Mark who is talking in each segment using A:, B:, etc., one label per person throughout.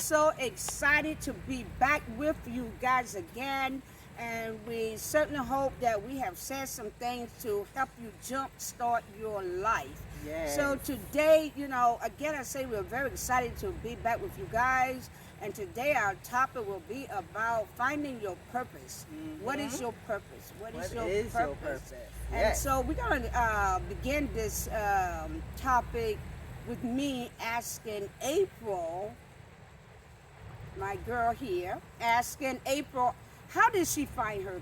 A: so excited to be back with you guys again. And we certainly hope that we have said some things to help you jumpstart your life.
B: Yes.
A: So today, again, I say we're very excited to be back with you guys. And today our topic will be about finding your purpose. What is your purpose? What is your purpose? And
B: Yes.
A: so we're going to begin this topic with me asking April, my girl here, asking April, how did she find her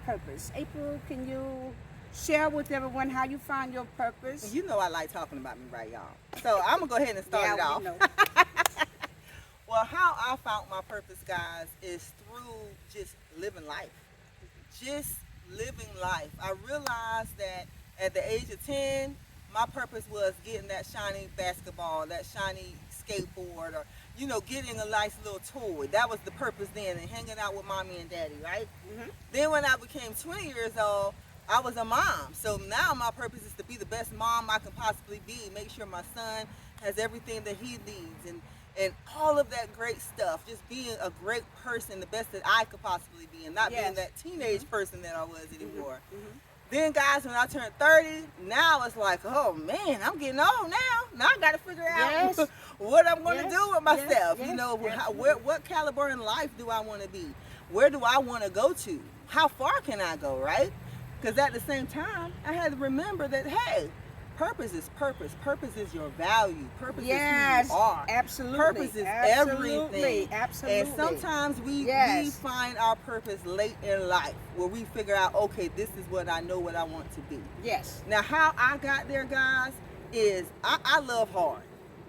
A: purpose? April, can you share with everyone how you find your purpose?
B: You know I like talking about me, right, y'all? So I'm going to go ahead and start it off.
A: Know.
B: Well, how I found my purpose, guys, is through just living life. Just living life. I realized that at the age of 10, my purpose was getting that shiny basketball, that shiny skateboard, or, getting a nice little toy. That was the purpose then, and hanging out with mommy and daddy, right? Then when I became 20 years old, I was a mom. So now my purpose is to be the best mom I can possibly be, make sure my son has everything that he needs, and all of that great stuff. Just being a great person, the best that I could possibly be, and not being that teenage person that I was anymore. Then, guys, when I turned 30, now it's like, oh man, I'm getting old now. Now I got to figure out what I'm going to do with myself. What caliber in life do I want to be? Where do I want to go to? How far can I go, right? Because at the same time, I had to remember that, hey, purpose is purpose. Purpose is your value. Purpose is who you are.
A: Absolutely.
B: Purpose is everything.
A: Absolutely.
B: And sometimes we find our purpose late in life, where we figure out, okay, this is what I know what I want to be.
A: Yes.
B: Now, how I got there, guys, is I love hard.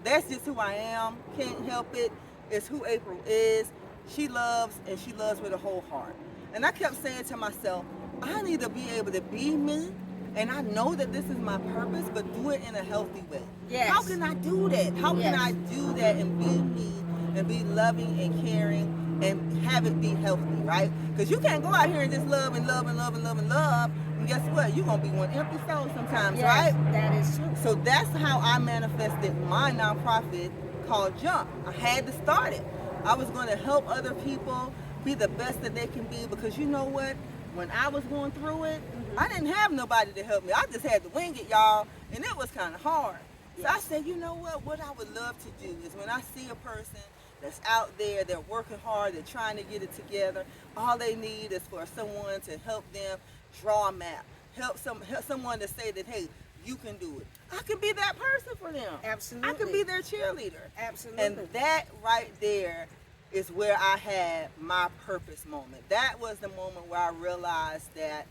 B: That's just who I am. Can't help it. It's who April is. She loves, and she loves with a whole heart. And I kept saying to myself, I need to be able to be me. And I know that this is my purpose, but do it in a healthy way.
A: Yes.
B: How can I do that? How can I do that and be me and be loving and caring and have it be healthy, right? Because you can't go out here and just love and love and love and love and love. And guess what? You're going to be one empty soul sometimes, right?
A: That is true.
B: So that's how I manifested my nonprofit called Jump. I had to start it. I was going to help other people be the best that they can be, because you know what? When I was going through it, I didn't have nobody to help me. I just had to wing it, y'all, and it was kind of hard. So I said, you know what I would love to do is when I see a person that's out there, they're working hard, they're trying to get it together, all they need is for someone to help them draw a map, help someone to say that, hey, you can do it. I could be that person for them.
A: Absolutely.
B: I could be their cheerleader.
A: Absolutely.
B: And that right there is where I had my purpose moment. That was the moment where I realized that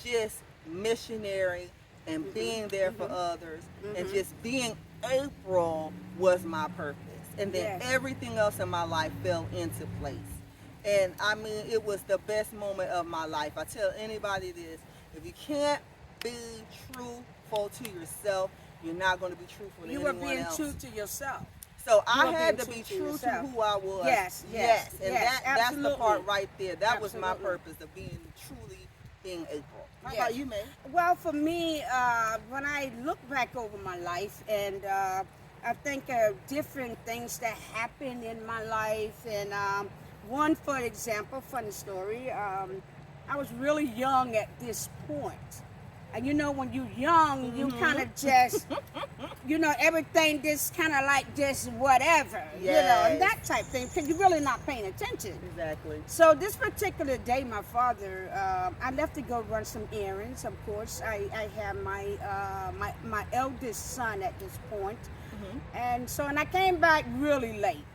B: just missionary and being there for others and just being April was my purpose. And then everything else in my life fell into place. And I mean, it was the best moment of my life. I tell anybody this, if you can't be truthful to yourself, you're not going to be truthful to anyone else.
A: You were being true to yourself.
B: So I had to be true to who I was.
A: Yes.
B: And that's the part right there. That was my purpose, of being truly being April. How about you, May?
A: Well, for me, when I look back over my life, and I think of different things that happened in my life, and one, for example, funny story, I was really young at this point. And when you're young, you kind of just, everything just kind of like just whatever, and that type thing, because you're really not paying attention.
B: Exactly.
A: So this particular day, my father, I left to go run some errands. Of course, I have my eldest son at this point. And I came back really late.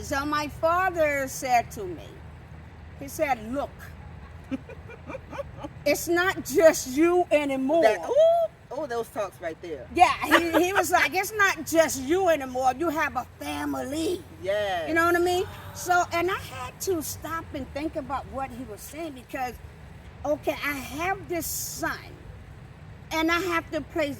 A: So my father said to me, he said, look, it's not just you anymore.
B: Those talks right there.
A: Yeah, he was like, it's not just you anymore. You have a family.
B: Yeah.
A: You know what I mean? So, and I had to stop and think about what he was saying, because, okay, I have this son, and I had to place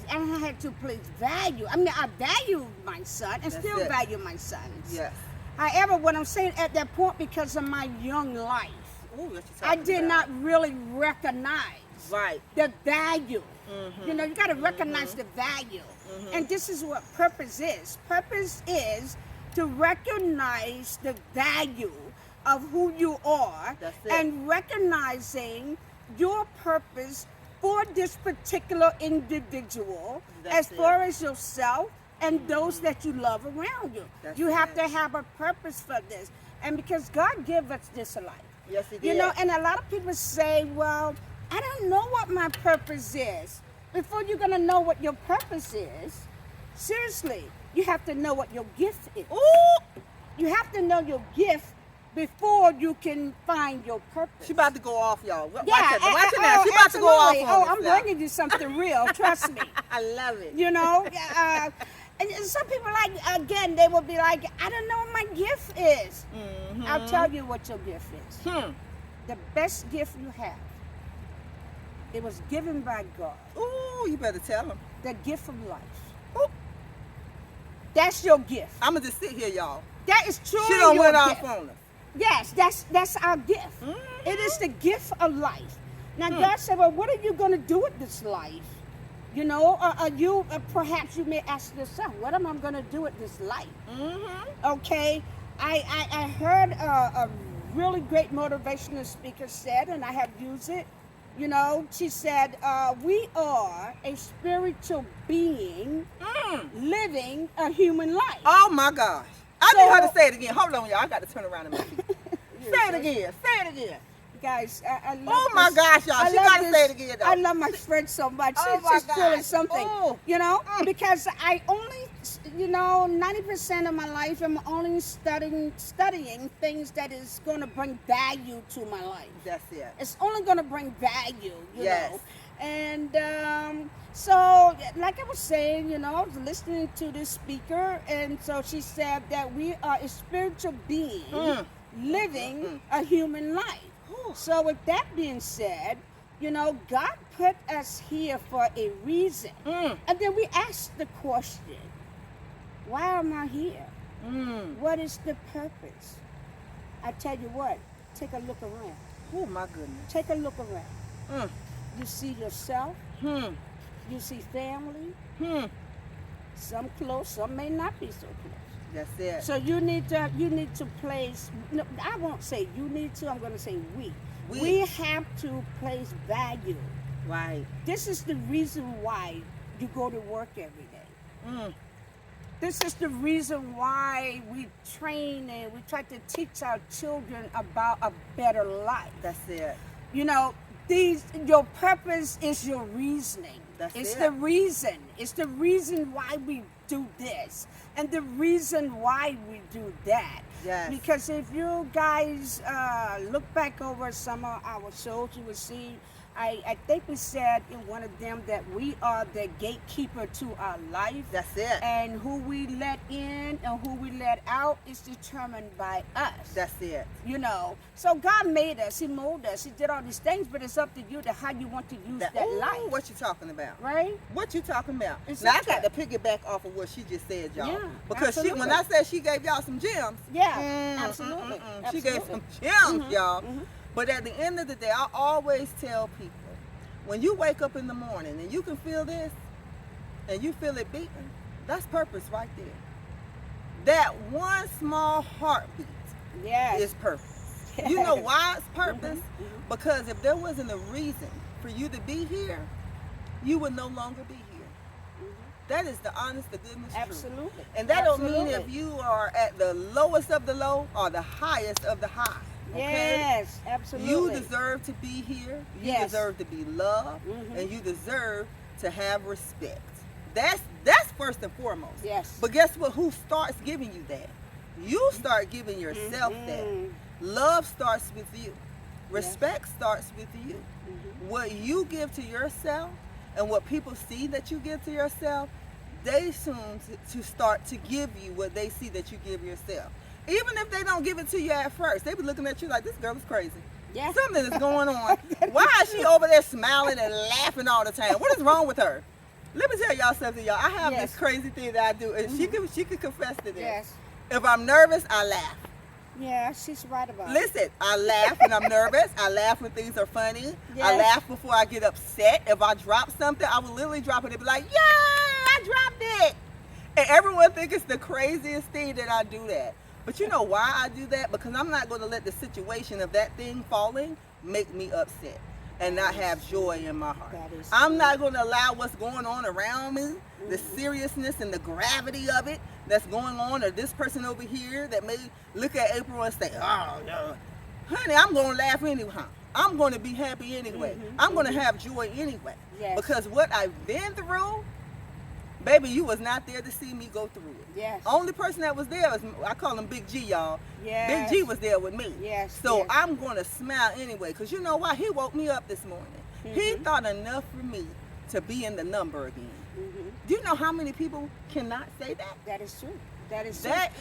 A: value. I mean, I value my son and still value my sons.
B: Yes.
A: However, what I'm saying at that point, because of my young life, I did not really recognize the value. You got to recognize the value. And this is what purpose is. Purpose is to recognize the value of who you are
B: That's it.
A: and recognizing your purpose for this particular individual
B: That's
A: as far
B: it.
A: as yourself and those that you love around you.
B: That's
A: You have
B: it.
A: to have a purpose for this. And because God gave us this life.
B: Yes, he did.
A: You know, and a lot of people say, well, I don't know what my purpose is. Before you're going to know what your purpose is, seriously, you have to know what your gift is.
B: Ooh,
A: You have to know your gift before you can find your purpose.
B: she about to go off, y'all. Watch
A: yeah,
B: it. Watch it now. She about to go off
A: absolutely.
B: on
A: Oh,
B: us
A: I'm
B: now.
A: bringing you something real. Trust me.
B: I love it.
A: You know, and some people, like, again, they will be like, I don't know what my gift is.
B: Mhm.
A: I'll tell you what your gift is. The best gift you have, it was given by God.
B: Ooh, you better tell him.
A: The gift of life.
B: Ooh,
A: That's your gift.
B: I'm gonna just sit here, y'all.
A: That is truly
B: She done
A: your
B: went
A: gift.
B: off on us.
A: Yes, that's our gift.
B: Mhm.
A: It is the gift of life. Now
B: Hmm.
A: God said, well, what are you going to do with this life? You know, perhaps you may ask yourself, what am I going to do with this life?
B: Mm-hmm.
A: Okay, I heard a really great motivational speaker said, and I have used it. You know, she said, we are a spiritual being living a human life.
B: Oh my gosh. I
A: So-
B: need her to say it again. Hold on, y'all. I got to turn around and make it. Say it again. Say it again.
A: Guys, I love
B: Oh my
A: this.
B: gosh, y'all.
A: I
B: She
A: love
B: got to
A: this.
B: say it again, though.
A: I love my friend so much.
B: Oh
A: It's
B: my
A: just truly
B: gosh.
A: something,
B: Oh.
A: you know,
B: Mm.
A: because I only, 90% of my life I'm only studying things that is going to bring value to my life.
B: That's it.
A: It's only going to bring value, you
B: Yes.
A: know. And so, like I was saying, you know, I was listening to this speaker, and so she said that we are a spiritual being living a human life.
B: Whew.
A: So, with that being said, you know, God put us here for a reason.
B: Mm.
A: And then we ask the question, why am I here?
B: Mm.
A: What is the purpose? I tell you what, take a look around.
B: Oh my goodness.
A: Take a look around.
B: Mm.
A: You see yourself,
B: Hmm.
A: you see family,
B: Hmm.
A: some close, some may not be so close.
B: That's it.
A: So you need to place, no, I won't say you need to, I'm going to say we. We have to place value.
B: Right.
A: This is the reason why you go to work every day.
B: Mm.
A: This is the reason why we train and we try to teach our children about a better life.
B: That's it.
A: You know, your purpose is your reasoning.
B: That's
A: it's
B: it.
A: the reason. It's the reason why we do this and the reason why we do that.
B: Yes.
A: Because if you guys look back over some of our shows, you will see, I think we said in one of them that we are the gatekeeper to our life.
B: That's it.
A: And who we let in and who we let out is determined by us.
B: That's it.
A: You know, so God made us, He molded us, He did all these things, but it's up to you to how you want to use that
B: Ooh,
A: life,
B: what you talking about?
A: right?
B: What you talking about?
A: It's
B: Now I
A: okay.
B: got to piggyback off of what she just said, y'all.
A: Yeah,
B: because
A: absolutely.
B: when I said she gave y'all some gems,
A: Yeah, absolutely.
B: she gave
A: Absolutely.
B: some gems, y'all.
A: mhm.
B: But at the end of the day, I always tell people, when you wake up in the morning and you can feel this, and you feel it beating, that's purpose right there. That one small heartbeat
A: Yes.
B: is purpose. You know why it's purpose?
A: Mhm, mhm.
B: Because if there wasn't a reason for you to be here, you would no longer be here. That is the honest, the goodness truth.
A: Absolutely.
B: And that don't mean
A: Absolutely.
B: if you are at the lowest of the low or the highest of the high. Okay?
A: Yes, absolutely.
B: You deserve to be here. You
A: Yes.
B: deserve to be loved,
A: Mhm.
B: and you deserve to have respect. That's first and foremost.
A: Yes.
B: But guess what? Who starts giving you that? You start giving yourself that.
A: Mhm.
B: Love starts with you. Respect starts with you.
A: Mhm.
B: What you give to yourself and what people see that you give to yourself, they soon to start to give you what they see that you give yourself. Even if they don't give it to you at first, they be looking at you like, this girl is crazy.
A: Yes.
B: Something is going on. Why is she over there smiling and laughing all the time? What is wrong with her? Let me tell y'all something, y'all. I have
A: Yes.
B: this crazy thing that I do, and she could confess to this.
A: Yes.
B: If I'm nervous, I laugh.
A: Yeah, she's right about it.
B: Listen, I laugh when I'm nervous. I laugh when things are funny. I
A: Yes.
B: laugh before I get upset. If I drop something, I will literally drop it and be like, "Yeah, I dropped it." And everyone thinks it's the craziest thing that I do that. But you know why I do that? Because I'm not going to let the situation of that thing falling make me upset and not have joy in my heart. I'm not going to allow what's going on around me, the seriousness and the gravity of it that's going on, or this person over here that may look at April and say, oh, no. Honey, I'm going to laugh anyway. I'm going to be happy anyway. I'm going to have joy anyway.
A: Yes.
B: Because what I've been through, baby, you was not there to see me go through it.
A: Yes.
B: Only person that was there was, I call him Big G, y'all.
A: Yes.
B: Big G was there with me.
A: Yes.
B: So
A: yes.
B: I'm going to smile anyway. Because you know why? He woke me up this morning. He thought enough for me to be in the number again. Do you know how many people cannot say that?
A: That is true. That is true.
B: That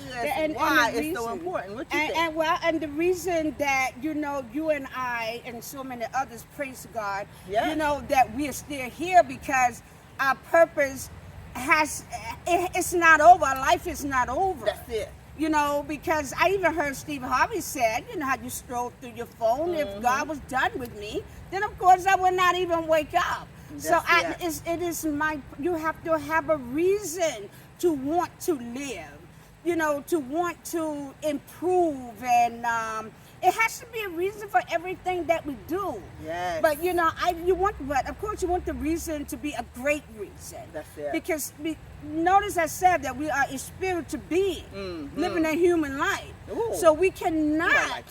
B: is why it's so important. What you think?
A: And the reason that, you know, you and I and so many others, praise God, you know, that we are still here because our purpose it's not over. Life is not over.
B: That's it.
A: You know, because I even heard Steve Harvey said, you know, how you stroll through your phone. If God was done with me, then of course I would not even wake up. It is you have to have a reason to want to live, you know, to want to improve, and it has to be a reason for everything that we do.
B: Yes.
A: But you know, but of course you want the reason to be a great reason.
B: That's it.
A: Because notice I said that we are a spiritual being living a human life.
B: Ooh.
A: So we cannot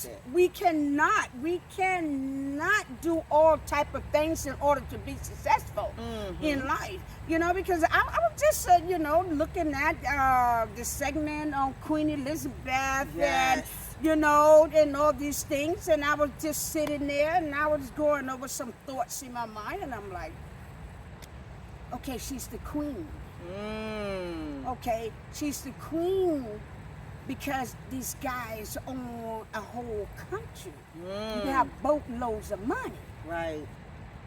A: do all type of things in order to be successful in life. You know, because I was just you know, looking at the segment on Queen Elizabeth and you know, and all these things, and I was just sitting there and I was going over some thoughts in my mind, and I'm like, okay, she's the queen. Okay, she's the queen because these guys own a whole country. They have boatloads of money.
B: Right.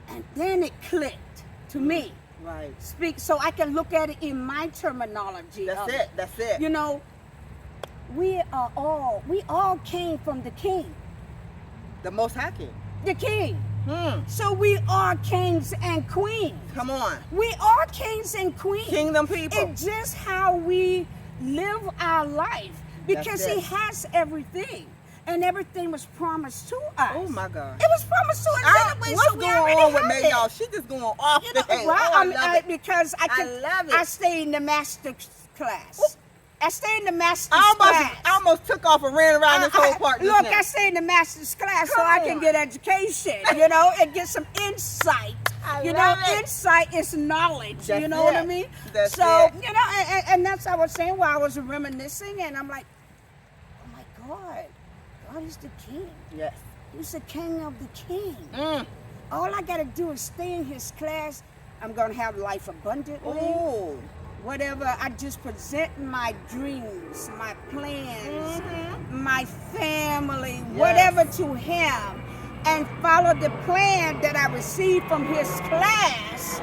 A: And then it clicked to me.
B: Right.
A: Speak so I can look at it in my terminology.
B: That's it.
A: You know, we all came from the king.
B: The Most High King.
A: The king. So we are kings and queens.
B: Come on.
A: We are kings and queens.
B: Kingdom people.
A: It's just how we live our life. Because he has everything. And everything was promised to us.
B: Oh my God.
A: It was promised to us anyway.
B: What's
A: so
B: going on with me, y'all? She just going off
A: you know,
B: today.
A: well,
B: I love it.
A: Because I
B: love it.
A: I stay in the master class. I stay in the master's class.
B: I almost took off and ran around this whole part.
A: Look, I stay in the master's class so I can get education, you know, and get some insight. Insight is knowledge. You know what I mean?
B: That's
A: so,
B: it.
A: you know, and that's what I was saying while I was reminiscing, and I'm like, oh my God, God is the king.
B: Yes.
A: He's the king of the king. All I got to do is stay in his class. I'm going to have life abundantly.
B: Ooh.
A: Whatever, I just present my dreams, my plans, my family, whatever to him, and follow the plan that I received from his class.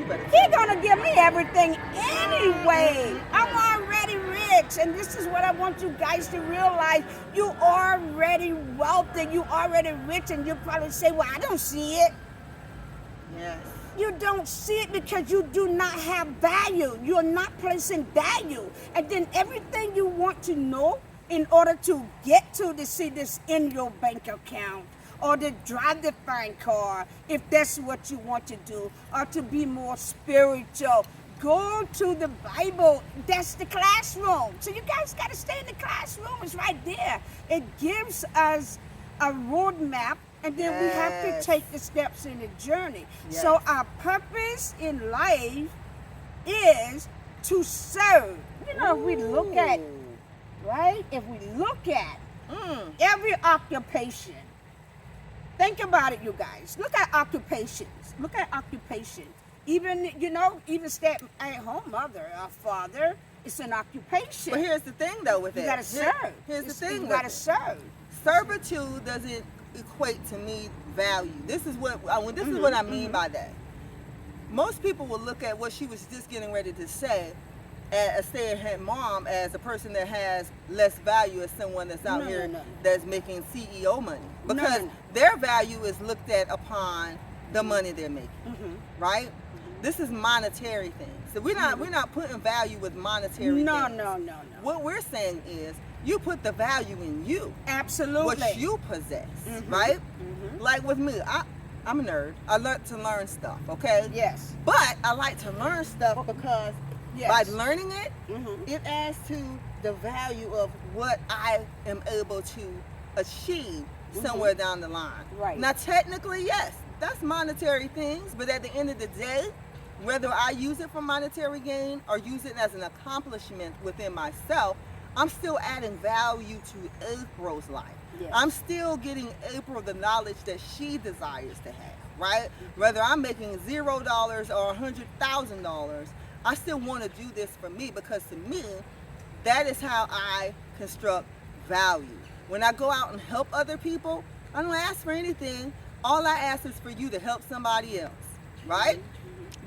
A: He's gonna give me everything anyway. I'm already rich, and this is what I want you guys to realize. You already wealthy, you already rich, and you probably say, well, I don't see it.
B: Yes.
A: You don't see it because you do not have value. You're not placing value. And then everything you want to know in order to get to see this in your bank account, or to drive the fine car, if that's what you want to do, or to be more spiritual, go to the Bible. That's the classroom. So you guys got to stay in the classroom. It's right there. It gives us a roadmap, and then we have to take the steps in the journey. So our purpose in life is to serve. You know, if we look at, right? If we look at every occupation, think about it, you guys. Look at occupations. Look at occupations. Even, you know, even stay-at-home mother or father, it's an occupation.
B: But here's the thing, though, with it.
A: You got to serve.
B: Here's the thing.
A: You got to serve.
B: Servitude doesn't equate to me value. This is what I mean by that. Most people will look at what she was just getting ready to say, as a stay-at-home mom, as a person that has less value as someone that's out here that's making CEO money, because their value is looked at upon the money they're making, right? This is monetary things. So we're not putting value with monetary
A: No,
B: things.
A: no.
B: What we're saying is you put the value in you.
A: Absolutely.
B: What you possess, right? Like with me, I'm a nerd. I like to learn stuff, okay?
A: Yes.
B: But I like to learn stuff because
A: Yes.
B: by learning it,
A: Mhm.
B: it adds to the value of what I am able to achieve somewhere down the line.
A: Right.
B: Now, technically, yes, that's monetary things, but at the end of the day, whether I use it for monetary gain or use it as an accomplishment within myself, I'm still adding value to April's life.
A: Yes.
B: I'm still getting April the knowledge that she desires to have, right? Whether I'm making $0 or $100,000, I still want to do this for me because to me, that is how I construct value. When I go out and help other people, I don't ask for anything. All I ask is for you to help somebody else, right?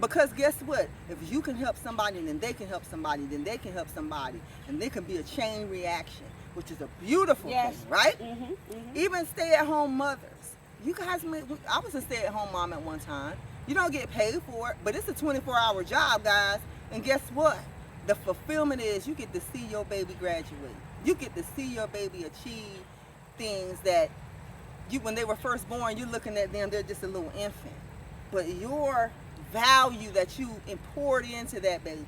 B: Because guess what? If you can help somebody, then they can help somebody, then they can help somebody, and there can be a chain reaction, which is a beautiful
A: Yes.
B: thing, right?
A: Mhm.
B: Even stay-at-home mothers. You guys, I was a stay-at-home mom at one time. You don't get paid for it, but it's a 24-hour job, guys. And guess what? The fulfillment is you get to see your baby graduate. You get to see your baby achieve things that when they were first born, you're looking at them, they're just a little infant. But your value that you poured into that baby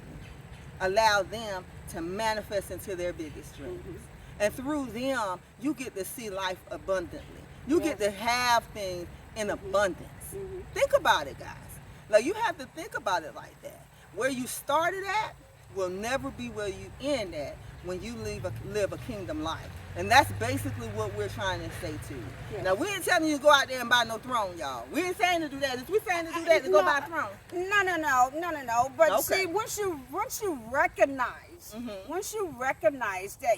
B: allow them to manifest into their biggest dreams. And through them, you get to see life abundantly. You get to have things in abundance. Think about it, guys. Like, you have to think about it like that. Where you started at will never be where you end at when you live a kingdom life. And that's basically what we're trying to say to you.
A: Yes.
B: Now, we ain't telling you to go out there and buy no throne, y'all. We ain't saying to do that. Is we saying to do that to go buy a throne?
A: No. But
B: Okay.
A: see, once you recognize, that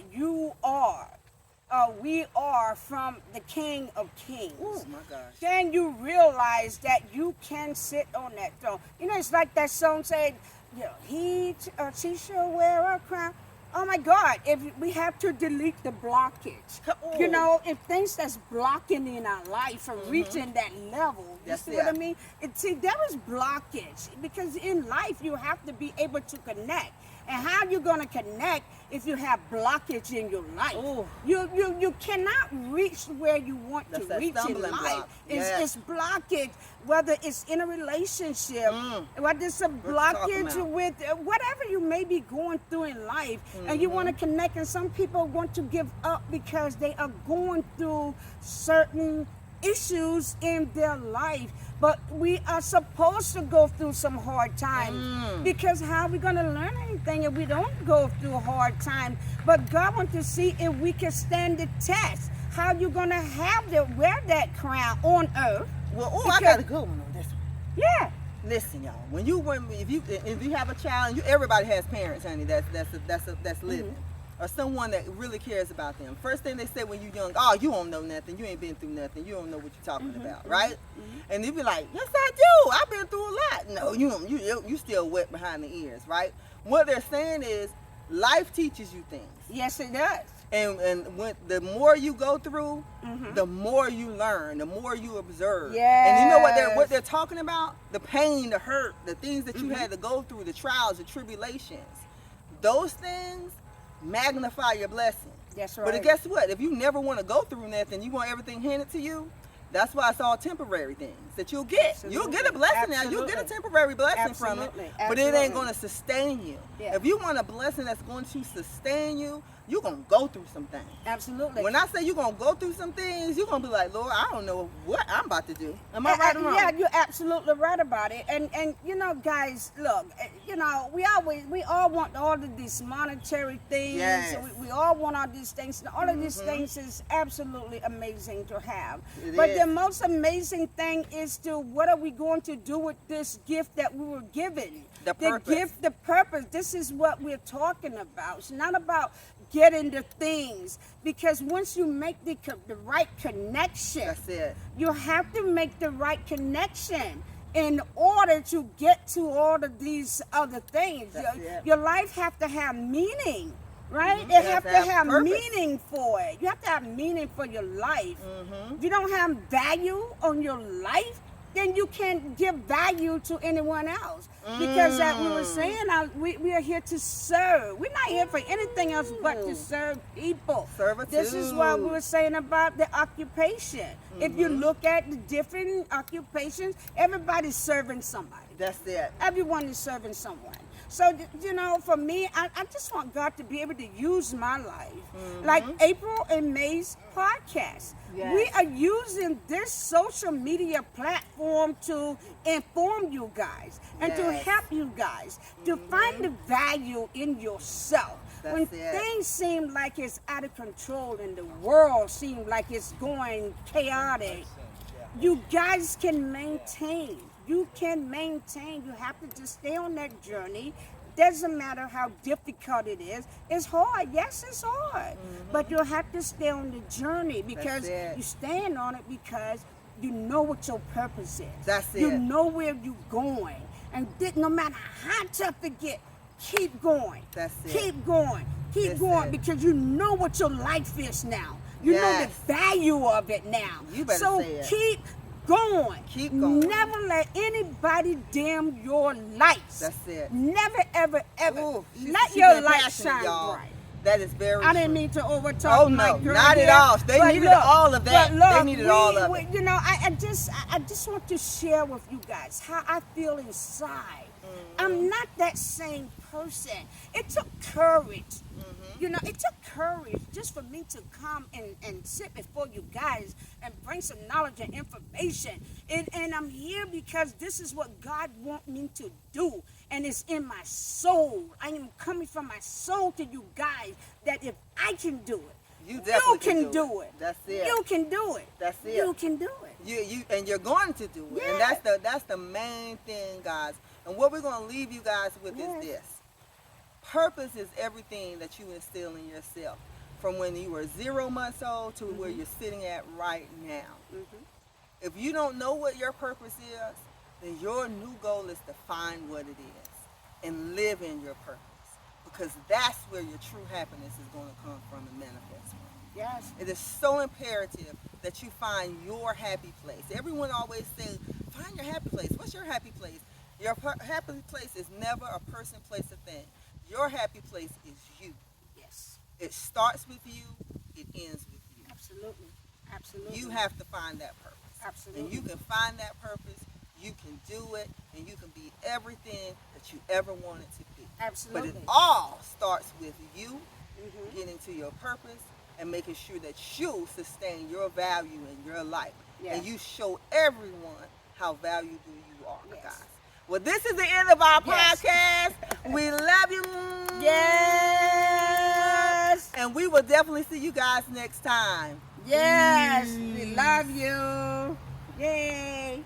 A: we are from the King of Kings.
B: Oh my gosh.
A: Then you realize that you can sit on that throne. You know, it's like that song said, you know, she shall wear a crown. Oh my God, if we have to delete the blockage. You know, if things that's blocking in our life from reaching that level, you
B: That's
A: see what I
B: it.
A: mean? See, there is blockage because in life you have to be able to connect. And how you gonna connect if you have blockage in your life?
B: Ooh.
A: You cannot reach where you want
B: That's
A: to
B: that
A: reach in
B: stumbling
A: life.
B: block. Yes.
A: It's blockage, whether it's in a relationship, whether it's a
B: you talking
A: blockage
B: about?
A: with whatever you may be going through in life, and you want to connect. And some people want to give up because they are going through certain issues in their life. But we are supposed to go through some hard times because how are we going to learn anything if we don't go through a hard time? But God wants to see if we can stand the test. How you going to wear that crown on earth?
B: Well, I got a good one on this one.
A: Yeah.
B: Listen, y'all. If you have a child, everybody has parents, honey. That's living, or someone that really cares about them. First thing they say when you're young, oh, you don't know nothing. You ain't been through nothing. You don't know what you're talking about, right? And they be like, yes, I do. I've been through a lot. No, you don't. You still wet behind the ears, right? What they're saying is, life teaches you things.
A: Yes, it does.
B: And when the more you go through, the more you learn, the more you observe.
A: Yes.
B: And you know what they're talking about? The pain, the hurt, the things that you had to go through, the trials, the tribulations. Those things magnify your blessing.
A: That's right.
B: But guess what? If you never want to go through nothing, you want everything handed to you. That's why it's all temporary things that you'll get.
A: Absolutely.
B: You'll get a blessing now. You'll get a temporary blessing from it.
A: Absolutely.
B: But it ain't
A: Absolutely.
B: going to sustain you.
A: Yeah.
B: If you want a blessing that's going to sustain you, you're going to go through some things.
A: Absolutely.
B: When I say you're going to go through some things, you're going to be like, Lord, I don't know what I'm about to do. Am I right or wrong?
A: Yeah, you're absolutely right about it. And you know, guys, look, you know, we all want all of these monetary things.
B: Yes.
A: We all want all these things. And all of these things is absolutely amazing to have.
B: It
A: But
B: is.
A: the most amazing thing is what are we going to do with this gift that we were given?
B: The purpose.
A: Gift, the purpose. This is what we're talking about. It's not about getting the things, because once you make the right connection,
B: That's it.
A: you have to make the right connection in order to get to all of these other things.
B: That's it.
A: Your life have to have meaning, right?
B: Mhm.
A: It have to have
B: purpose.
A: meaning for it. You have to have meaning for your life.
B: Mhm.
A: If you don't have value on your life, then you can't give value to anyone else. Because we were saying, we are here to serve. We're not here for anything else but to serve people.
B: Servitude.
A: This is what we were saying about the occupation. If you look at the different occupations, everybody's serving somebody.
B: That's it.
A: Everyone is serving someone. So, you know, for me, I just want God to be able to use my life. Like April and May's podcast.
B: Yes.
A: We are using this social media platform to inform you guys and to
B: Yes.
A: help you guys to find the value in yourself.
B: That's
A: When
B: it.
A: things seem like it's out of control and the world seems like it's going chaotic, you guys can maintain. You can maintain. You have to just stay on that journey. Doesn't matter how difficult it is. It's hard. Yes, it's hard. But you'll have to stay on the journey because
B: it.
A: you stand on it because you know what your purpose is.
B: That's
A: You
B: it.
A: know where you're going. And no matter how tough it gets, keep going.
B: That's it.
A: Keep going. Keep
B: That's
A: going
B: it.
A: because you know what your life is now. You know
B: Yes.
A: the value of it now.
B: You better
A: so
B: say it.
A: keep going.
B: Keep going.
A: Never let anybody dim your lights.
B: That's it.
A: Never, ever, ever.
B: Ooh,
A: let
B: she
A: your
B: been
A: light
B: passionate,
A: shine
B: y'all.
A: bright.
B: That is very
A: I didn't
B: true.
A: mean to overtalk
B: Oh,
A: my
B: no,
A: girl
B: not at
A: here,
B: all. They
A: but
B: needed all of that.
A: but look,
B: They needed all of it.
A: You know, I just want to share with you guys how I feel inside. I'm not that same person. It took courage. You know, it took courage just for me to come and sit before you guys and bring some knowledge and information. And I'm here because this is what God wants me to do. And it's in my soul. I am coming from my soul to you guys that if I can do it,
B: You definitely
A: can do it.
B: That's it.
A: You can do it.
B: That's it.
A: You can do it.
B: You and you're going to do it.
A: Yeah.
B: And that's the main thing, guys. And what we're going to leave you guys with
A: Yes.
B: is this. Purpose is everything that you instill in yourself from when you were 0 months old to where you're sitting at right now. If you don't know what your purpose is, then your new goal is to find what it is and live in your purpose, because that's where your true happiness is going to come from and manifest from.
A: Yes.
B: It is so imperative that you find your happy place. Everyone always says, find your happy place. What's your happy place? Your happy place is never a person, place, a thing. Your happy place is you.
A: Yes.
B: It starts with you. It ends with you.
A: Absolutely. Absolutely.
B: You have to find that purpose.
A: Absolutely.
B: And you can find that purpose. You can do it. And you can be everything that you ever wanted to be.
A: Absolutely.
B: But it all starts with you getting to your purpose and making sure that you sustain your value in your life.
A: Yes.
B: And you show everyone how valuable you are,
A: Yes.
B: guys. Well, this is the end of our
A: Yes.
B: podcast. We love you.
A: Yes.
B: And we will definitely see you guys next time.
A: Yes. We love you. Yay.